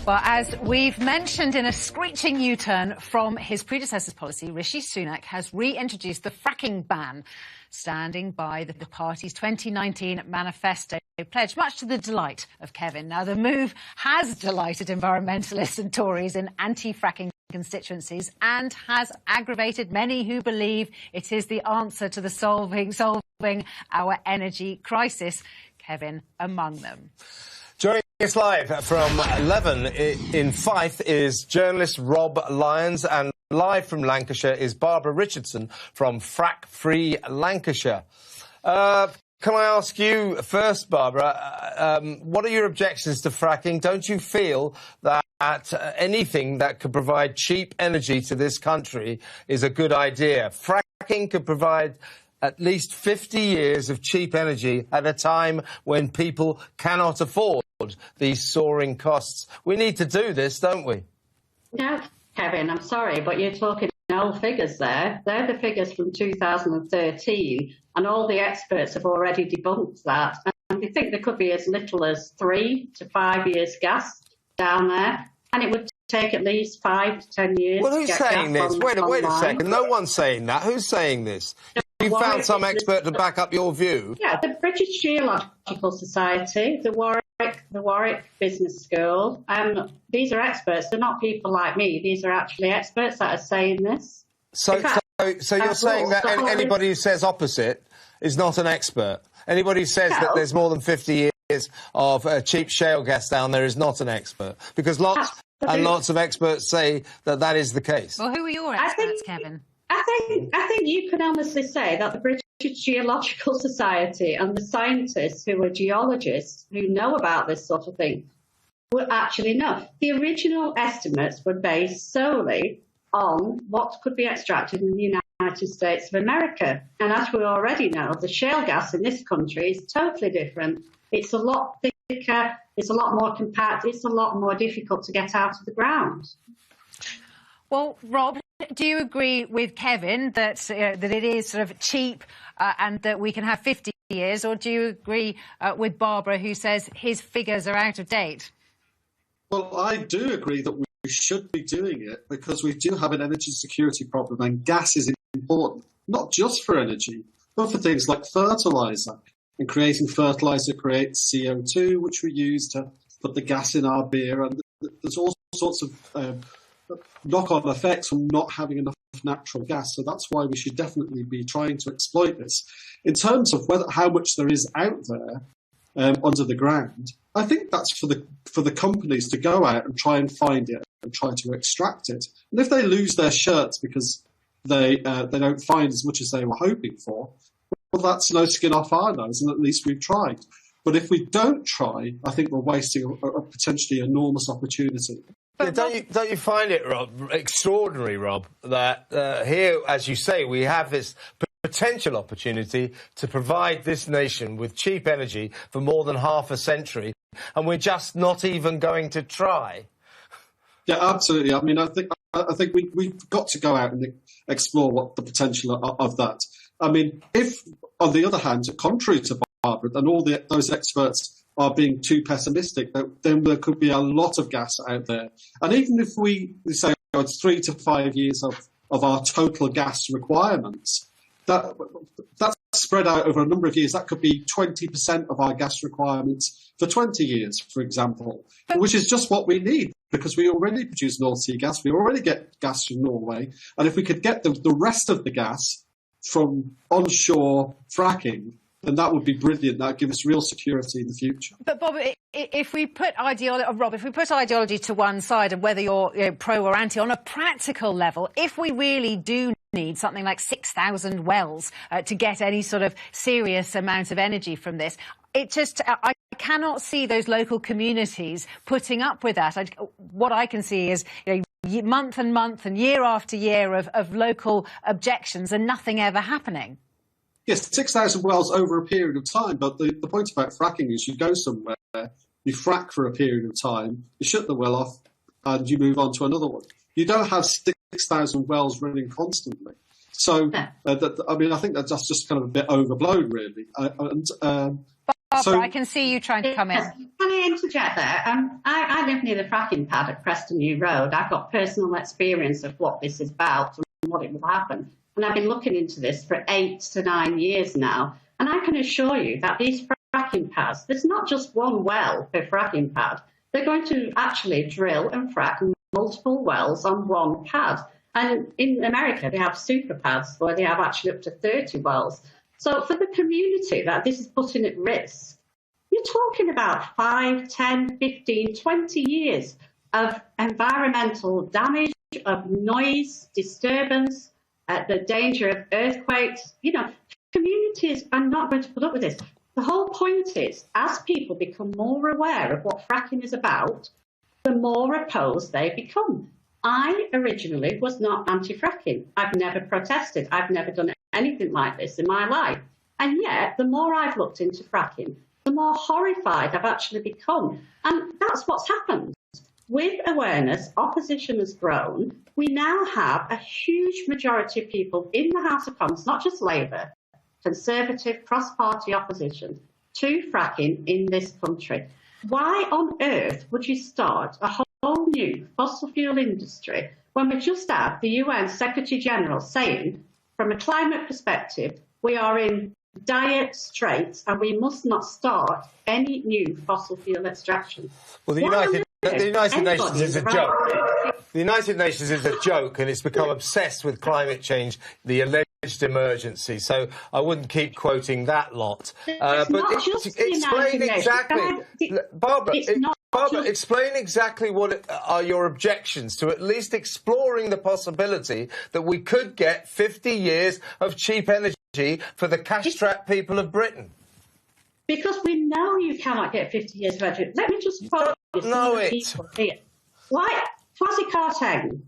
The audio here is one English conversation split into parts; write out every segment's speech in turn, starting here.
Well, as we've mentioned, in a screeching U-turn from his predecessor's policy, Rishi Sunak has reintroduced the fracking ban, standing by the party's 2019 manifesto pledge, much to the delight of Kevin. Now, the move has delighted environmentalists and Tories in anti-fracking constituencies and has aggravated many who believe it is the answer to the solving our energy crisis, Kevin among them. Joining us live from Leven in Fife is journalist Rob Lyons, and live from Lancashire is Barbara Richardson from Frack Free Lancashire. Can I ask you first, Barbara, what are your objections to fracking? Don't you feel that anything that could provide cheap energy to this country is a good idea? Fracking could provide at least 50 years of cheap energy at a time when people cannot afford these soaring costs. We need to do this, don't we? No, Kevin, I'm sorry, but you're talking old figures there. They're the figures from 2013, and all the experts have already debunked that. And we think there could be as little as 3 to 5 years gas down there, and it would take at least 5 to 10 years. Well, who's saying this? Wait a second. No one's saying that. Who's saying this? You found some expert to back up your view. Yeah, the British Geological Society, the Warwick Business School. These are experts. They're not people like me. These are actually experts that are saying this. So you're saying that anybody who says opposite is not an expert? Anybody who says that there's more than 50 years of cheap shale gas down there is not an expert? Because lots and lots of experts say that that is the case. Well, who are your experts, Kevin? I think you can honestly say that the British Geological Society and the scientists who are geologists who know about this sort of thing were actually enough. The original estimates were based solely on what could be extracted in the United States of America. And as we already know, the shale gas in this country is totally different. It's a lot thicker, it's a lot more compact, it's a lot more difficult to get out of the ground. Well, Rob, do you agree with Kevin that that it is sort of cheap and that we can have 50 years, or do you agree with Barbara, who says his figures are out of date? Well, I do agree that we should be doing it because we do have an energy security problem, and gas is important, not just for energy, but for things like fertiliser. And creating fertiliser creates CO2, which we use to put the gas in our beer, and there's all sorts of knock-on effects from not having enough natural gas. So that's why we should definitely be trying to exploit this. In terms of how much there is out there under the ground, I think that's for the companies to go out and try and find it and try to extract it. And if they lose their shirts because they don't find as much as they were hoping for, well, that's no skin off our nose, and at least we've tried. But if we don't try, I think we're wasting a potentially enormous opportunity. Yeah, don't you find it, Rob, extraordinary, Rob, that here, as you say, we have this potential opportunity to provide this nation with cheap energy for more than half a century, and we're just not even going to try? Yeah, absolutely. I mean, I think we've got to go out and explore what the potential of that. I mean, if, on the other hand, contrary to Barbara, and all those experts are being too pessimistic, then there could be a lot of gas out there. And even if we say it's 3 to 5 years of our total gas requirements, that's spread out over a number of years. That could be 20% of our gas requirements for 20 years, for example, which is just what we need, because we already produce North Sea gas. We already get gas from Norway. And if we could get the rest of the gas from onshore fracking, then that would be brilliant. That would give us real security in the future. But Bob, if we put ideology to one side, and whether you're pro or anti, on a practical level, if we really do need something like 6,000 wells to get any sort of serious amount of energy from this, I cannot see those local communities putting up with that. What I can see is, month and month and year after year of local objections and nothing ever happening. Yes, 6,000 wells over a period of time, but the point about fracking is you go somewhere, you frack for a period of time, you shut the well off, and you move on to another one. You don't have 6,000 wells running constantly. So, I think that's just kind of a bit overblown, really. Barbara, I can see you trying to come in. Can I I interject there? I live near the fracking pad at Preston New Road. I've got personal experience of what this is about and what it will happen. And I've been looking into this for 8 to 9 years now. And I can assure you that these fracking pads, there's not just one well per fracking pad. They're going to actually drill and frack multiple wells on one pad. And in America, they have super pads where they have actually up to 30 wells. So for the community that this is putting at risk, you're talking about 5, 10, 15, 20 years of environmental damage, of noise, disturbance, the danger of earthquakes. You know, communities are not going to put up with this. The whole point is, as people become more aware of what fracking is about, the more opposed they become. I originally was not anti-fracking. I've never protested. I've never done anything like this in my life. And yet, the more I've looked into fracking, the more horrified I've actually become. And that's what's happened. With awareness, opposition has grown. We now have a huge majority of people in the House of Commons, not just Labour, Conservative, cross-party opposition to fracking in this country. Why on earth would you start a whole new fossil fuel industry when we just had the UN Secretary General saying, from a climate perspective, we are in dire straits and we must not start any new fossil fuel extraction? Well, the United Nations is a joke. The United Nations is a joke, and it's become obsessed with climate change, the alleged emergency. So I wouldn't keep quoting that lot. Explain exactly, Barbara. Explain exactly what are your objections to at least exploring the possibility that we could get 50 years of cheap energy for the cash-strapped people of Britain. Because we know you cannot get 50 years of energy. Let me just quote people here. Like Kwasi Kwarteng,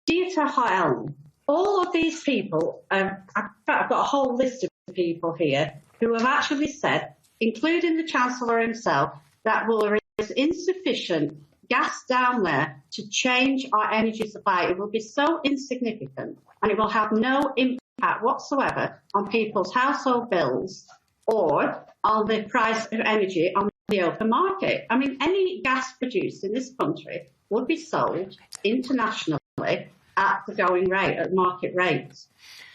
Dieter Helm, all of these people, I've got a whole list of people here who have actually said, including the Chancellor himself, that there is insufficient gas down there to change our energy supply. It will be so insignificant and it will have no impact whatsoever on people's household bills or on the price of energy on the open market. I mean, any gas produced in this country would be sold internationally at the going rate, at market rates.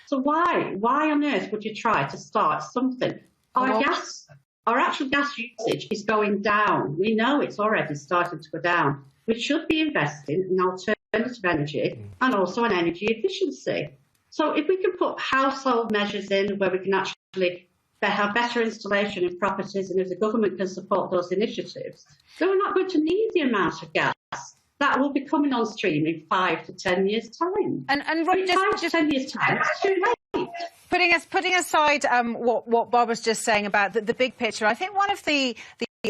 So why on earth would you try to start something? Our actual gas usage is going down. We know it's already started to go down. We should be investing in alternative energy and also in energy efficiency. So if we can put household measures in where we can actually have better installation in properties, and if the government can support those initiatives, then we're not going to need the amount of gas that will be coming on stream in 5 to 10 years' time. And 5 to 10 years' time, it's too late. Putting aside what Barbara's just saying about the big picture, I think one of the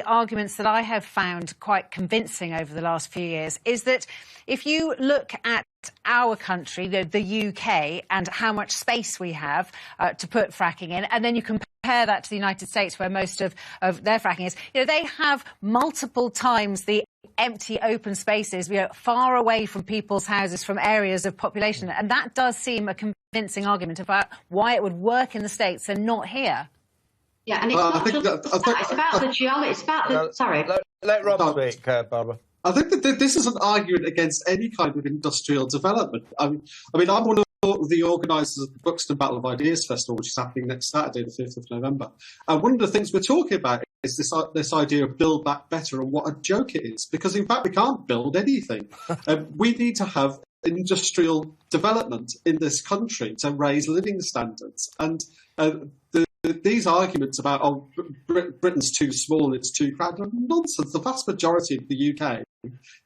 arguments that I have found quite convincing over the last few years is that if you look at our country, the UK, and how much space we have to put fracking in, and then you compare that to the United States, where most of their fracking is, they have multiple times the empty open spaces, far away from people's houses, from areas of population. And that does seem a convincing argument about why it would work in the States and not here. Yeah, and it's not just that. It's about the geology. It's about the... Sorry. Let Rob speak, Barbara. I think that this is an argument against any kind of industrial development. I mean, I'm one of the organisers of the Buxton Battle of Ideas Festival, which is happening next Saturday, the 5th of November. And one of the things we're talking about is this idea of build back better, and what a joke it is. Because, in fact, we can't build anything. We need to have industrial development in this country to raise living standards. And these arguments about, Britain's too small, it's too crowded, are nonsense. The vast majority of the UK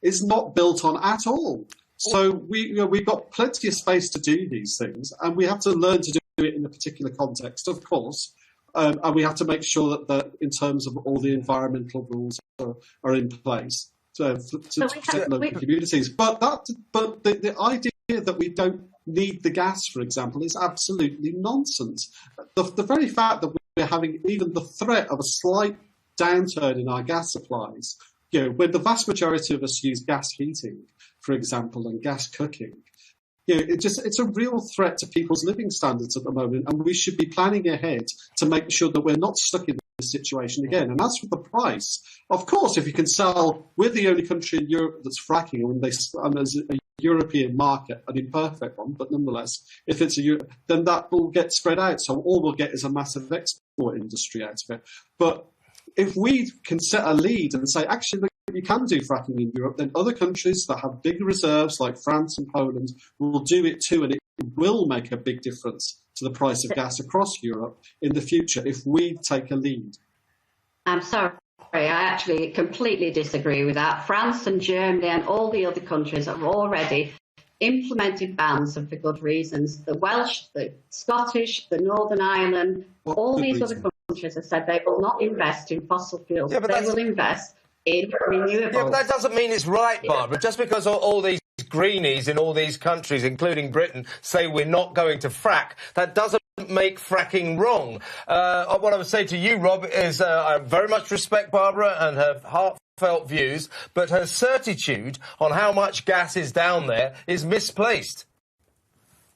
is not built on at all. So we've got plenty of space to do these things, and we have to learn to do it in a particular context, of course. And we have to make sure that in terms of all the environmental rules are in place to protect local communities. But the idea that we don't need the gas, for example, is absolutely nonsense. The very fact that we're having even the threat of a slight downturn in our gas supplies, when the vast majority of us use gas heating, for example, and gas cooking, It's a real threat to people's living standards at the moment, and we should be planning ahead to make sure that we're not stuck in this situation again. And as for the price, of course, if you can sell, we're the only country in Europe that's fracking, and there's a European market, an imperfect one, but nonetheless, if it's then that will get spread out. So all we'll get is a massive export industry out of it. But if we can set a lead and say, actually, you can do fracking in Europe, then other countries that have big reserves like France and Poland will do it too, and it will make a big difference to the price of gas across Europe in the future if we take a lead. I'm sorry, I actually completely disagree with that. France and Germany and all the other countries have already implemented bans, and for good reasons. The Welsh, the Scottish, the Northern Ireland, all these other countries have said they will not invest in fossil fuels. They will invest in renewables. Yeah, but that doesn't mean it's right, Barbara. Just because all these greenies in all these countries, including Britain, say we're not going to frack, that doesn't make fracking wrong. What I would say to you, Rob, is I very much respect Barbara and her heartfelt views, but her certitude on how much gas is down there is misplaced.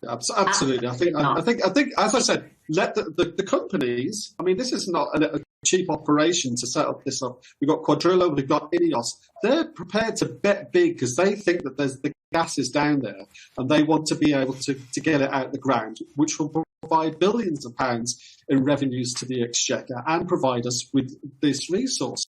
Absolutely. I think, as I said, let the companies. I mean, this is not a cheap operation to set this up. We've got Quadrillo, we've got Ineos. They're prepared to bet big because they think that the gas is down there, and they want to be able to get it out of the ground, which will provide billions of pounds in revenues to the exchequer and provide us with this resource.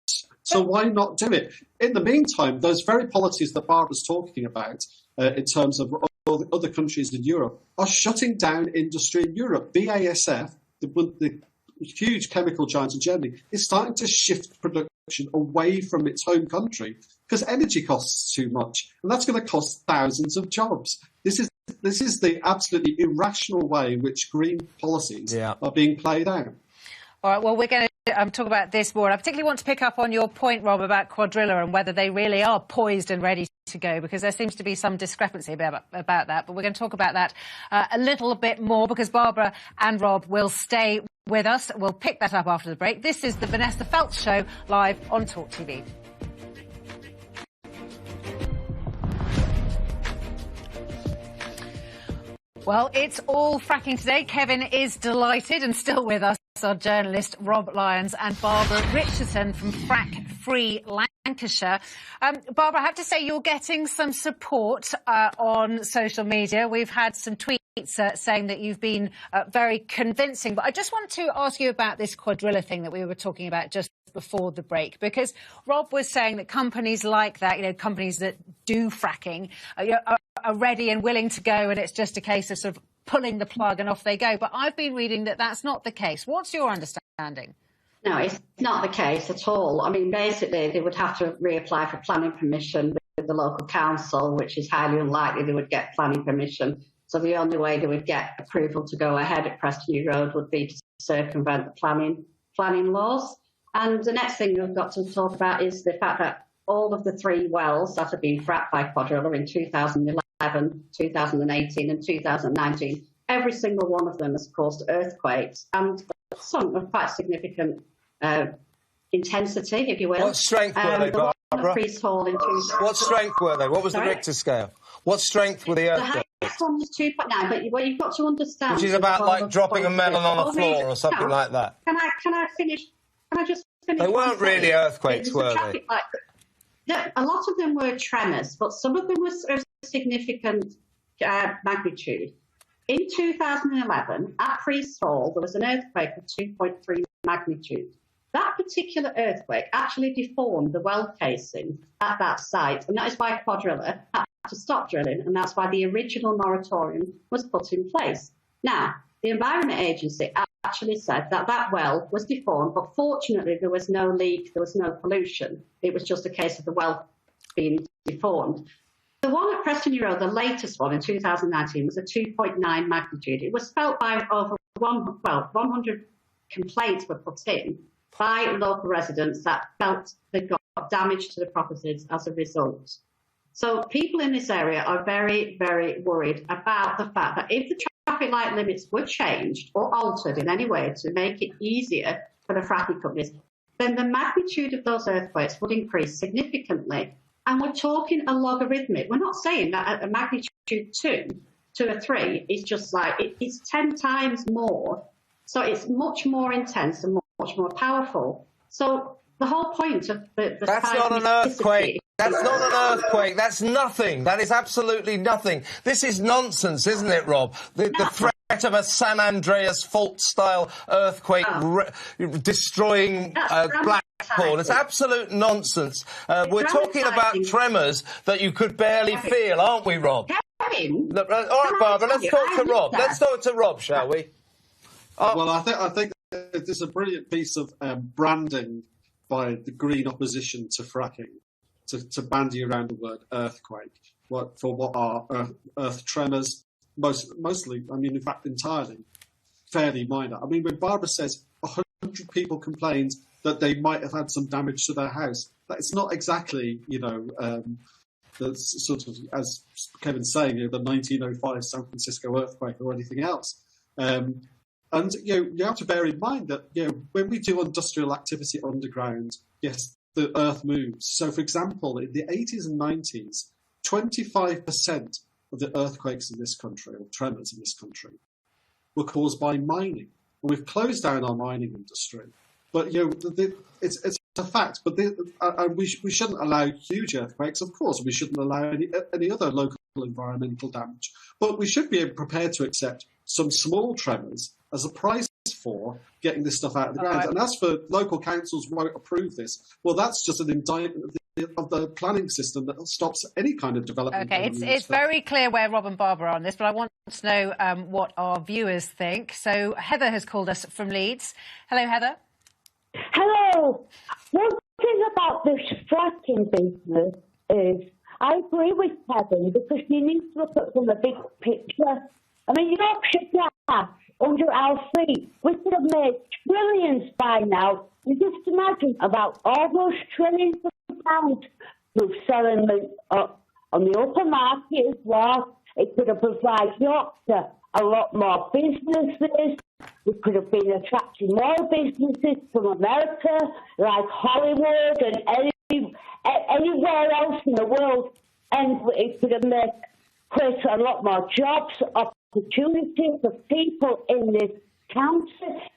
So why not do it? In the meantime, those very policies that Barbara's talking about in terms of other countries in Europe are shutting down industry in Europe. BASF, the huge chemical giant in Germany, is starting to shift production away from its home country because energy costs too much, and that's going to cost thousands of jobs. This is the absolutely irrational way in which green policies are being played out. All right, well, we're going to talk about this more. I particularly want to pick up on your point, Rob, about Quadrilla and whether they really are poised and ready to go, because there seems to be some discrepancy about that. But we're going to talk about that a little bit more, because Barbara and Rob will stay with us. We'll pick that up after the break. This is the Vanessa Feltz Show, live on Talk TV. Well, it's all fracking today. Kevin is delighted, and still with us our journalist Rob Lyons and Barbara Richardson from Frack Free Lancashire. Barbara, I have to say you're getting some support on social media. We've had some tweets saying that you've been very convincing. But I just want to ask you about this Quadrilla thing that we were talking about just before the break, because Rob was saying that companies like that, companies that do fracking, are ready and willing to go, and it's just a case of sort of pulling the plug and off they go. But I've been reading that that's not the case. What's your understanding? No, it's not the case at all. I mean, basically, they would have to reapply for planning permission with the local council, which is highly unlikely they would get planning permission. So the only way they would get approval to go ahead at Preston New Road would be to circumvent the planning laws. And the next thing we've got to talk about is the fact that all of the 3 wells that have been fracked by Quadrilla in 2011, 2018 and 2019, every single one of them has caused earthquakes, and some of quite significant intensity, if you will. What strength were they, Barbara? What strength were they? What was the Richter scale? What strength were the earthquakes? The highest one was 2.9, but what you've got to understand... Which is about like dropping a melon on the floor or something like that. Can I finish? Can I just finish? They weren't really earthquakes, were they? A lot of them were tremors, but some of them were of significant magnitude. In 2011, at Priest Hall, there was an earthquake of 2.3 magnitude. That particular earthquake actually deformed the well casing at that site, and that is why Quadrilla had to stop drilling, and that's why the original moratorium was put in place. Now, the Environment Agency actually said that that well was deformed, but fortunately there was no leak, there was no pollution. It was just a case of the well being deformed. The one at Preston New Road, the latest one in 2019, was a 2.9 magnitude. It was felt by over 100 complaints were put in by local residents that felt they got damage to the properties as a result. So people in this area are very, very worried about the fact that if the traffic light limits were changed or altered in any way to make it easier for the fracking companies, then the magnitude of those earthquakes would increase significantly. And we're talking a logarithmic. We're not saying that at a magnitude 2 2 or 3 is just like, it's 10 times more. So it's much more intense and much more powerful. So the whole point of the That's not an earthquake. That's not an earthquake. That's nothing. That is absolutely nothing. This is nonsense, isn't it, Rob? The threat of a San Andreas fault-style earthquake destroying Blackpool. It's absolute nonsense. We're talking about tremors that you could barely feel, aren't we, Rob? Kevin, All right, Barbara, let's talk to Rob. Let's talk to Rob, shall we? Well, I think there's a brilliant piece of branding by the Green opposition to fracking to bandy around the word earthquake for what are earth tremors, mostly, I mean, in fact, entirely fairly minor. I mean, when Barbara says 100 people complained that they might have had some damage to their house, that's not exactly, the sort of, as Kevin's saying, the 1905 San Francisco earthquake or anything else. And, you have to bear in mind that, when we do industrial activity underground, yes, the earth moves. So, for example, in the 80s and 90s, 25% of the earthquakes in this country, or tremors in this country, were caused by mining. And we've closed down our mining industry. But, it's a fact. But we shouldn't allow huge earthquakes, of course. We shouldn't allow any other local environmental damage. But we should be prepared to accept some small tremors as a price for getting this stuff out of the ground. Right. And as for local councils won't approve this, well, that's just an indictment of the planning system that stops any kind of development. OK, it's very clear where Rob and Barbara are on this, but I want to know what our viewers think. So Heather has called us from Leeds. Hello, Heather. Hello. One thing about this fracking business is I agree with Kevin because you need to look at from the big picture. I mean, Yorkshire Gas, under our feet, we could have made trillions by now. You just imagine about all those trillions of pounds through selling them on the open market as well. It could have provided Yorkshire a lot more businesses. We could have been attracting more businesses from America, like Hollywood and anywhere else in the world. And it could have created a lot more jobs, opportunities for people in this county.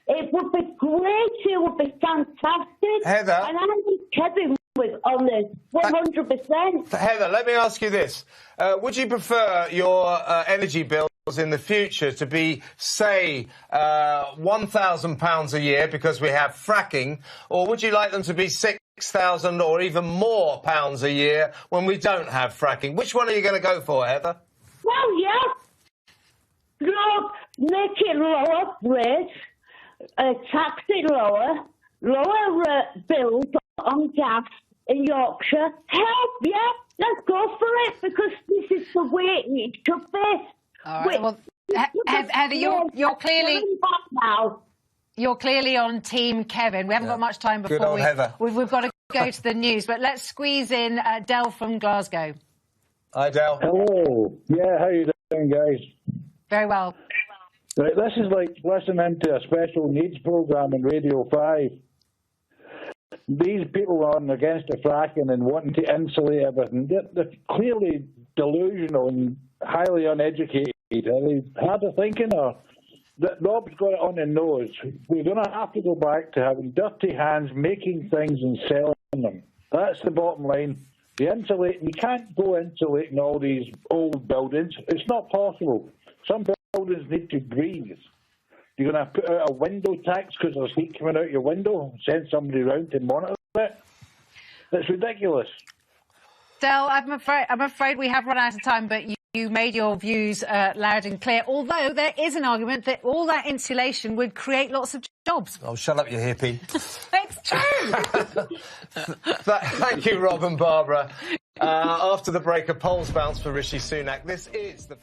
It would be great. It would be fantastic. Heather. And I think Kevin was on this 100%. Heather, let me ask you this. Would you prefer your energy bills in the future to be, say, £1,000 a year because we have fracking, or would you like them to be £6,000 or even more pounds a year when we don't have fracking? Which one are you going to go for, Heather? Well, yeah. Make it lower rates, tax it lower bills on gas in Yorkshire. Help, yeah, let's go for it because this is the way it should be. All right. Well, Heather, you're clearly on Team Kevin. We haven't got much time before we've got to go to the news, but let's squeeze in Del from Glasgow. Hi, Del. Hello. Yeah, how you doing, guys? Very well. Right, this is like listening to a special needs programme on Radio 5. These people are against the fracking and wanting to insulate everything. They're clearly delusional and highly uneducated. Are they hard of thinking, or that Rob's got it on the nose? We're going to have to go back to having dirty hands making things and selling them. That's the bottom line. The insulating, you can't go insulating all these old buildings. It's not possible. Some buildings need to breathe. You're going to put out a window tax because there's heat coming out your window, send somebody around to monitor it. That's ridiculous. Del, I'm afraid we have run out of time, but you made your views loud and clear, although there is an argument that all that insulation would create lots of jobs. Oh, shut up, you hippie. It's true. Thank you, Rob and Barbara. After the break, a polls bounce for Rishi Sunak. This is the...